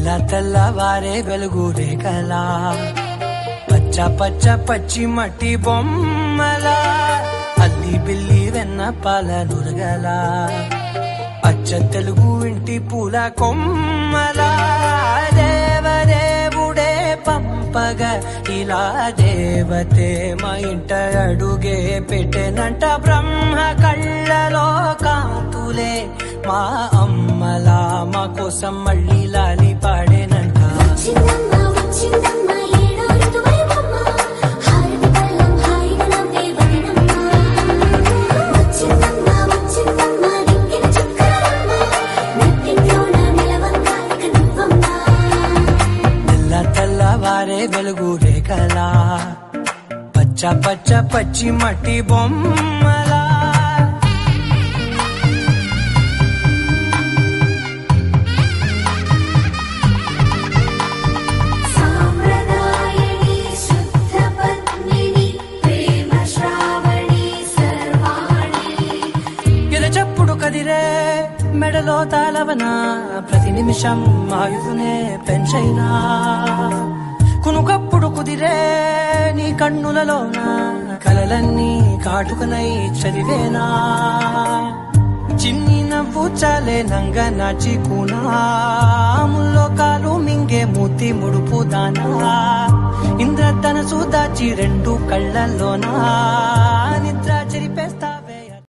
తెల్లవారే వెలుగు రేఖలా పచ్చ పచ్చ పచ్చి మట్టి బొమ్మలా అల్లి బిల్లి వెన్న పాల నురగలా అచ్చ తెలుగు ఇంటి పూల కొమ్మలా దేవదేవుడే పంపగా ఇలా దేవతే మా ఇంట అడుగే పెట్టెనంట బ్రహ్మ కళ్ళలో కాతులే మా అమ్మలా మా కోసం మళ్ళీ లాలి పాడేనంట తెల్లవారే వెలుగు రేఖలా పచ్చ పచ్చ పచ్చి మట్టి బొమ్మలా కదిరే మెడలో తాళవన ప్రతి నిమిషం ఆయుధునే పెంచైనా కునుకప్పుడు కుదిరే నీ కన్నులలోన కలలన్నీ కాటుకనై చదివేనా చిన్ని నవ్వు చాలే నంగ నాచి కూనాముల్లో కాలు మింగే మూతి ముడుపు దానా ఇంద్రధనసు దాచి రెండు కళ్ళల్లోనా